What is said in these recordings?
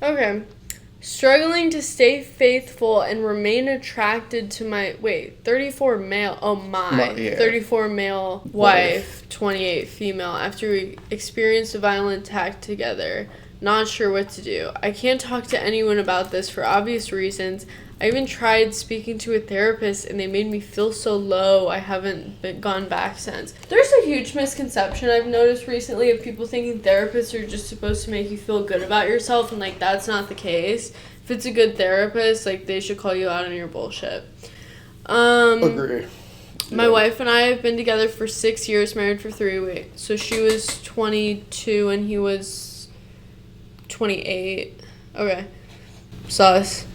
Okay. Struggling to stay faithful and remain attracted to my 34 male 34 male wife, 28 female after we experienced a violent attack together. Not sure what to do. I can't talk to anyone about this for obvious reasons. I even tried speaking to a therapist and they made me feel so low I haven't gone back since. There's a huge misconception I've noticed recently of people thinking therapists are just supposed to make you feel good about yourself, and like that's not the case. If it's a good therapist, like they should call you out on your bullshit. Agree. My wife and I have been together for 6 years, married for 3 weeks. So she was 22 and he was 28. Okay. Sus.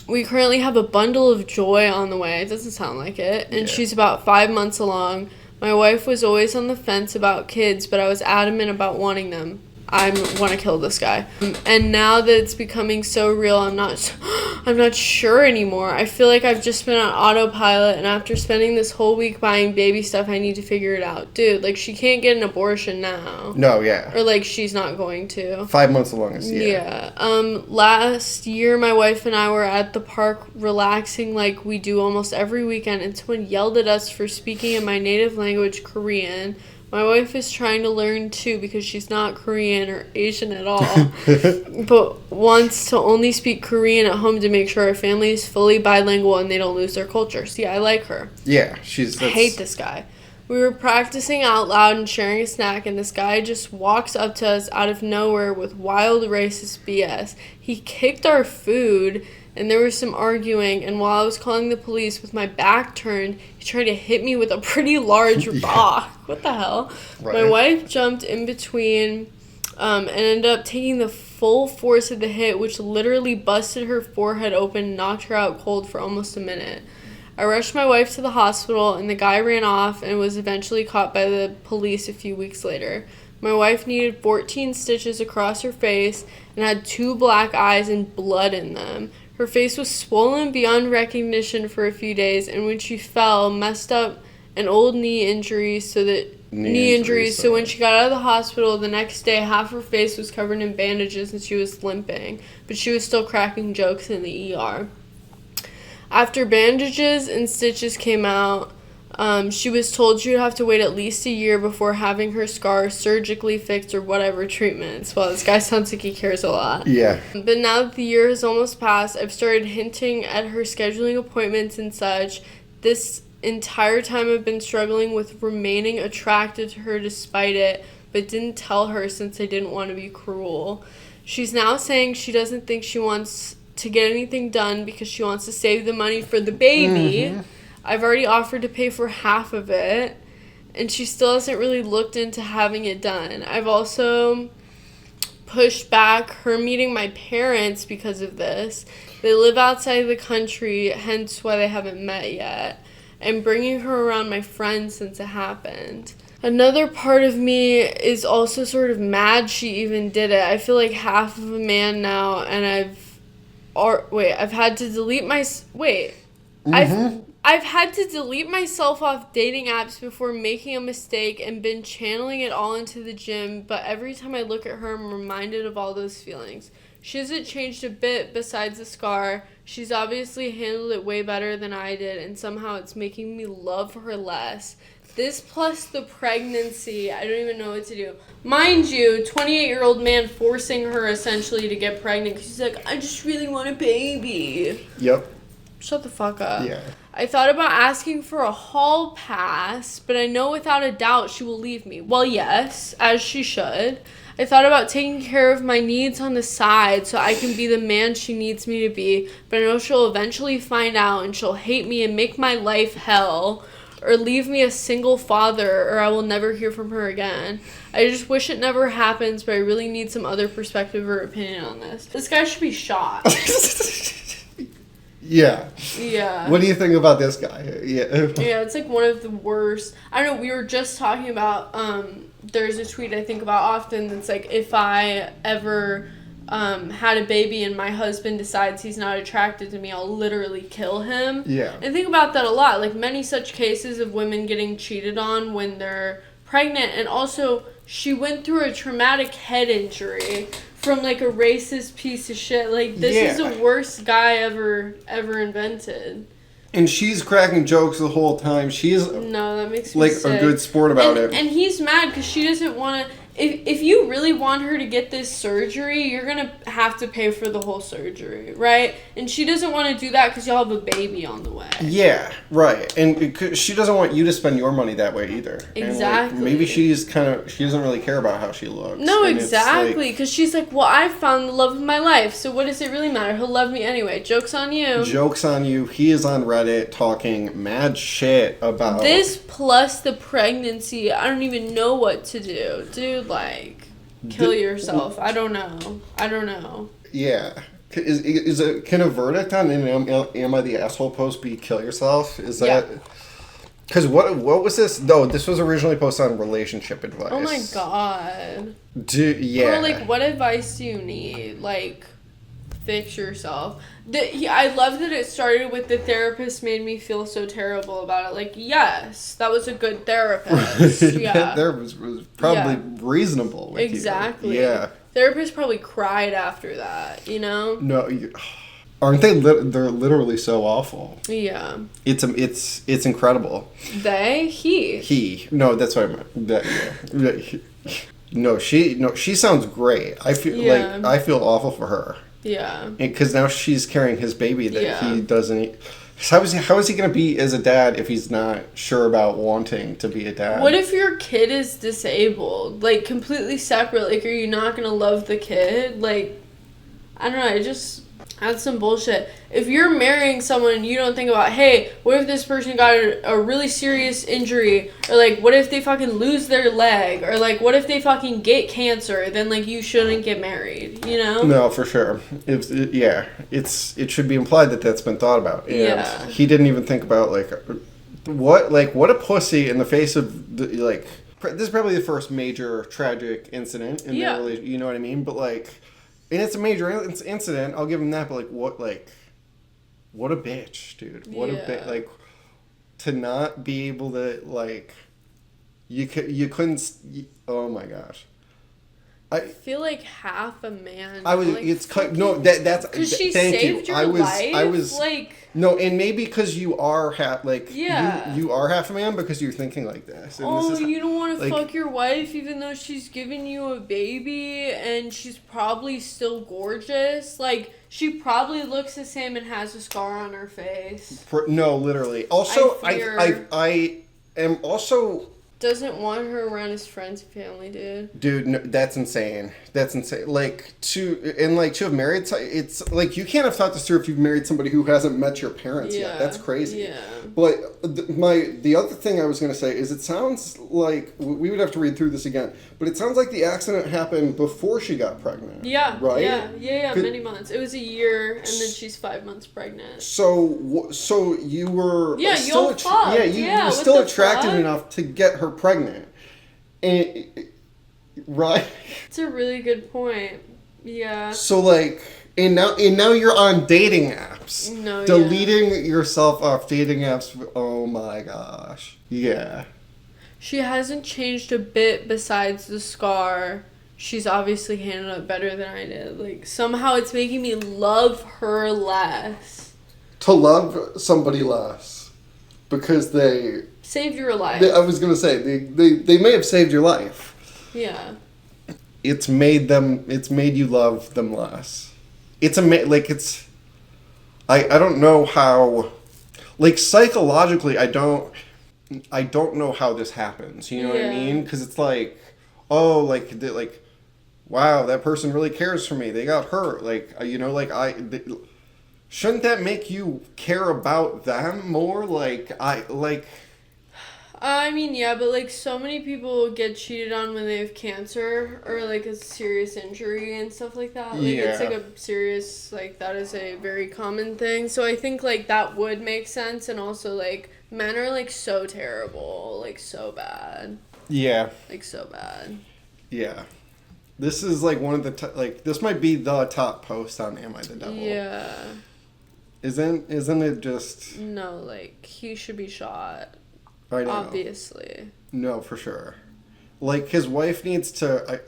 We currently have a bundle of joy on the way. It doesn't sound like it. And she's about 5 months along. My wife was always on the fence about kids, but I was adamant about wanting them. I want to kill this guy. And now that it's becoming so real, I'm not sure anymore. I feel like I've just been on autopilot, and after spending this whole week buying baby stuff, I need to figure it out. Dude, like, she can't get an abortion now. No, yeah. Or, like, she's not going to. 5 months along is, Last year, my wife and I were at the park relaxing like we do almost every weekend, and someone yelled at us for speaking in my native language, Korean. My wife is trying to learn too because she's not Korean or Asian at all, but wants to only speak Korean at home to make sure our family is fully bilingual and they don't lose their culture. See, I like her. Yeah, I hate this guy. We were practicing out loud and sharing a snack, and this guy just walks up to us out of nowhere with wild racist BS. He kicked our food, and there was some arguing, and while I was calling the police with my back turned, he tried to hit me with a pretty large rock. What the hell? Right. My wife jumped in between and ended up taking the full force of the hit, which literally busted her forehead open and knocked her out cold for almost a minute. I rushed my wife to the hospital, and the guy ran off and was eventually caught by the police a few weeks later. My wife needed 14 stitches across her face and had 2 black eyes and blood in them. Her face was swollen beyond recognition for a few days, and when she fell, messed up an old knee injury so when she got out of the hospital the next day, half her face was covered in bandages and she was limping, but she was still cracking jokes in the ER. After bandages and stitches came out, she was told she would have to wait at least a year before having her scar surgically fixed or whatever treatments. Well, this guy sounds like he cares a lot. Yeah. But now that the year has almost passed, I've started hinting at her scheduling appointments and such. This entire time I've been struggling with remaining attracted to her despite it, but didn't tell her since I didn't want to be cruel. She's now saying she doesn't think she wants to get anything done because she wants to save the money for the baby. Mm-hmm. I've already offered to pay for half of it, and she still hasn't really looked into having it done. I've also pushed back her meeting my parents because of this. They live outside the country, hence why they haven't met yet, and bringing her around my friends since it happened. Another part of me is also sort of mad she even did it. I feel like half of a man now, and I've had to delete I've had to delete myself off dating apps before making a mistake and been channeling it all into the gym, but every time I look at her, I'm reminded of all those feelings. She hasn't changed a bit besides the scar. She's obviously handled it way better than I did, and somehow it's making me love her less. This plus the pregnancy, I don't even know what to do. Mind you, 28-year-old man forcing her essentially to get pregnant because she's like, I just really want a baby. Yep. Shut the fuck up. Yeah. I thought about asking for a hall pass, but I know without a doubt she will leave me. Well, yes, as she should. I thought about taking care of my needs on the side so I can be the man she needs me to be, but I know she'll eventually find out and she'll hate me and make my life hell, or leave me a single father, or I will never hear from her again. I just wish it never happens, but I really need some other perspective or opinion on this. This guy should be shot. Yeah. Yeah. What do you think about this guy? Yeah. Yeah, it's like one of the worst. I don't know, we were just talking about, there's a tweet I think about often that's like, if I ever had a baby and my husband decides he's not attracted to me, I'll literally kill him. Yeah. And think about that a lot. Like, many such cases of women getting cheated on when they're pregnant. And also, she went through a traumatic head injury from like a racist piece of shit. Like this is the worst guy ever invented. And she's cracking jokes the whole time. She's no, that makes me like sick. A good sport about it. And he's mad because she doesn't want to. If you really want her to get this surgery, you're going to have to pay for the whole surgery, right? And she doesn't want to do that because y'all have a baby on the way. Yeah, right. And she doesn't want you to spend your money that way either. Exactly. And maybe she doesn't really care about how she looks. No, exactly. Because she's like, well, I found the love of my life, so what does it really matter? He'll love me anyway. Joke's on you. Joke's on you. He is on Reddit talking mad shit about... This plus the pregnancy, I don't even know what to do. Dude, like, kill yourself. I don't know. Yeah. Can a verdict on an Am I the Asshole post be kill yourself? Is that... Because what was this? No, this was originally posted on relationship advice. Oh my god. Yeah. Or, like, what advice do you need? Like, fix yourself. I love that it started with the therapist made me feel so terrible about it. Like, yes, that was a good therapist. Yeah. That therapist was probably reasonable with exactly. you. Yeah. Therapist probably cried after that, you know? No, aren't they? They're literally so awful. Yeah. It's incredible. He. No, that's what I meant. No, she sounds great. I feel awful for her. Yeah. Because now she's carrying his baby that he doesn't... How is he going to be as a dad if he's not sure about wanting to be a dad? What if your kid is disabled? Like, completely separate? Like, are you not going to love the kid? Like, I don't know. That's some bullshit. If you're marrying someone and you don't think about, hey, what if this person got a really serious injury? Or, like, what if they fucking lose their leg? Or, like, what if they fucking get cancer? Then, like, you shouldn't get married, you know? No, for sure. It should be implied that that's been thought about. And he didn't even think about, what a pussy in the face of, this is probably the first major tragic incident in their relationship, you know what I mean? But, like... And it's a major incident. I'll give him that. But what a bitch, dude. What a bitch. Like, to not be able to you couldn't. Oh my gosh. I feel like half a man. That's because she thank saved you. your life. I was no, and maybe because you are you are half a man because you're thinking like this. And you don't want to fuck your wife even though she's giving you a baby and she's probably still gorgeous. Like, she probably looks the same and has a scar on her face. No, literally. Also, I am also. Doesn't want her around his friends and family, dude. Dude, no, that's insane. That's insane. To have married, it's like you can't have thought this through if you've married somebody who hasn't met your parents yet. That's crazy. Yeah. But the other thing I was gonna say is it sounds like we would have to read through this again, but it sounds like the accident happened before she got pregnant. Yeah. Right. Yeah. Many months. It was a year, and then she's 5 months pregnant. So you were you were still attractive enough to get her pregnant, and right. It's a really good point. Yeah. So and now you're on dating apps. No. Deleting yourself off dating apps. Oh my gosh. Yeah. She hasn't changed a bit besides the scar. She's obviously handled it better than I did. Like, somehow it's making me love her less. To love somebody less because they saved your life. I was gonna say they may have saved your life. Yeah. It's made you love them less. I don't know how, psychologically I don't know how this happens. You know what I mean? Because it's wow, that person really cares for me. They got hurt. Shouldn't that make you care about them more? I mean, yeah, but, so many people get cheated on when they have cancer or, a serious injury and stuff like that. It's, a serious, that is a very common thing. So I think, that would make sense. And also, men are, so terrible. So bad. Yeah. So bad. Yeah. This is, one of the, this might be the top post on Am I the Devil? Yeah. Isn't it just... No, he should be shot. I know. Obviously. No, for sure. Like, his wife needs to...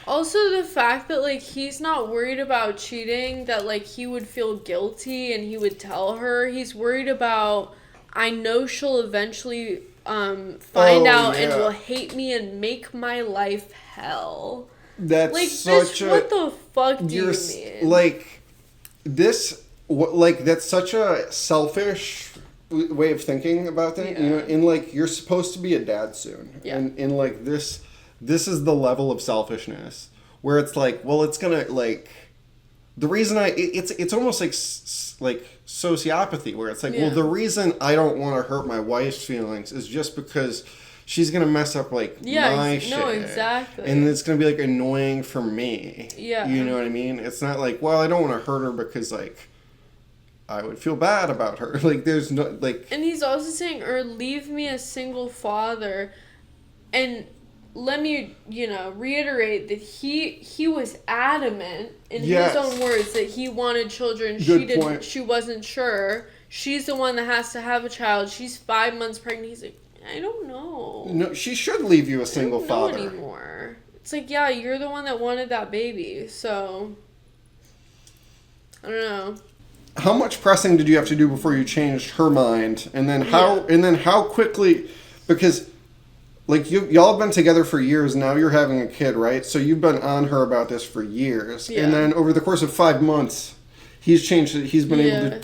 Also, the fact that, like, he's not worried about cheating, that, like, he would feel guilty and he would tell her. He's worried about, I know she'll eventually find out and will hate me and make my life hell. That's like, such bitch, what the fuck do you mean? Like, that's such a selfish way of thinking about things. You know, and, like, you're supposed to be a dad soon. Yeah. And like, this is the level of selfishness where it's like, well, it's gonna, like, the reason it's almost like sociopathy, where it's like, well, the reason I don't want to hurt my wife's feelings is just because she's gonna mess up, like, my shit. No, exactly. And it's gonna be, like, annoying for me. Yeah. You know what I mean? It's not like, well, I don't want to hurt her because, like, I would feel bad about her. Like, there's no, like... And he's also saying, or leave me a single father. And let me, reiterate that he was adamant in his own words that he wanted children. She wasn't sure. She's the one that has to have a child. She's 5 months pregnant. He's like, I don't know. No, she should leave you a single father. I don't know anymore. It's like, yeah, you're the one that wanted that baby. So, I don't know. How much pressing did you have to do before you changed her mind? And then how quickly, because, like, y'all have been together for years, now you're having a kid, right? So you've been on her about this for years. Yeah. And then over the course of 5 months, he's been able to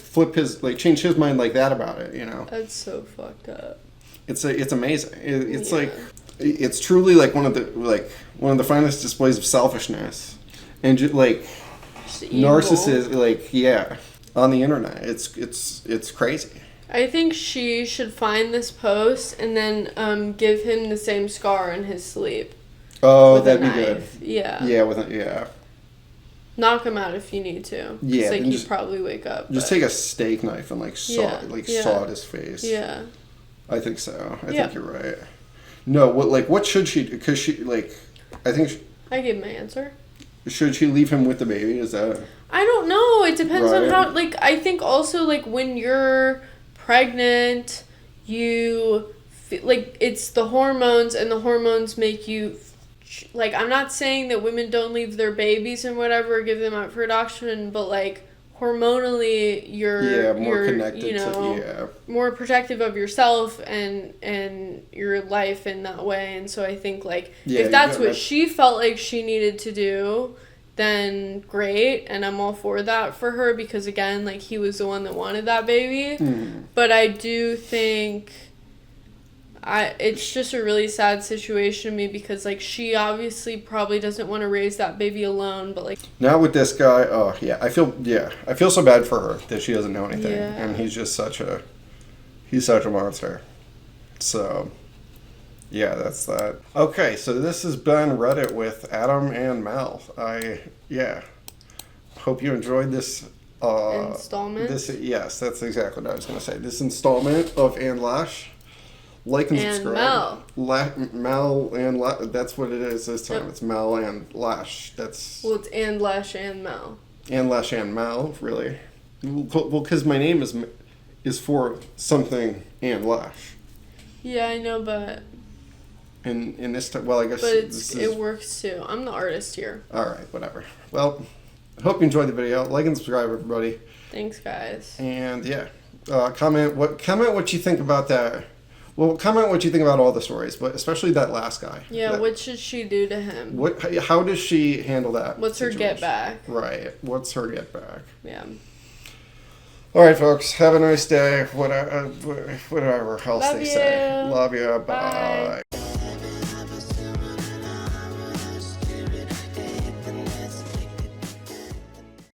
change his mind like that about it, That's so fucked up. It's amazing. It's like, it's truly like one of the finest displays of selfishness. And narcissism, on the internet. It's crazy. I think she should find this post and then give him the same scar in his sleep. Oh, that'd be good. Yeah. Yeah, knock him out if you need to. Yeah. Like, he'd probably wake up. Just take a steak knife and saw at his face. Yeah. I think so. I think you're right. No, what should she do? Because I gave my answer. Should she leave him with the baby? Is that... I don't know. It depends on how... Like, I think also, like, when you're pregnant, you... Like, it's the hormones, and the hormones make you... Like, I'm not saying that women don't leave their babies and whatever, or give them out for adoption, but, like, hormonally, you're more connected more protective of yourself and your life in that way. And so I think, like, if that's what she felt like she needed to do, then great, and I'm all for that for her, because, again, like, he was the one that wanted that baby. But I do think it's just a really sad situation to me, because, like, she obviously probably doesn't want to raise that baby alone, but, like... Now with this guy, I feel so bad for her that she doesn't know anything, and he's just such a monster. So... yeah, that's that. Okay, so this has been Reddit with Adam and Mel. Hope you enjoyed this installment. Yes, that's exactly what I was going to say. This installment of And Lesh. Like and subscribe. Mel and Lesh. That's what it is this time. Yep. It's Mel and Lesh. It's And Lesh and Mel. And Lesh and Mel, really. Well, because my name is for something and Lesh. Yeah, I know, but... In this time, well, I guess... But it works, too. I'm the artist here. Alright, whatever. Well, I hope you enjoyed the video. Like and subscribe, everybody. Thanks, guys. And, comment what you think about that. Well, comment what you think about all the stories, but especially that last guy. Yeah, what should she do to him? How does she handle that? What's her get back? Right. What's her get back? Yeah. All right, folks. Have a nice day. Whatever else they say. Love you. Bye.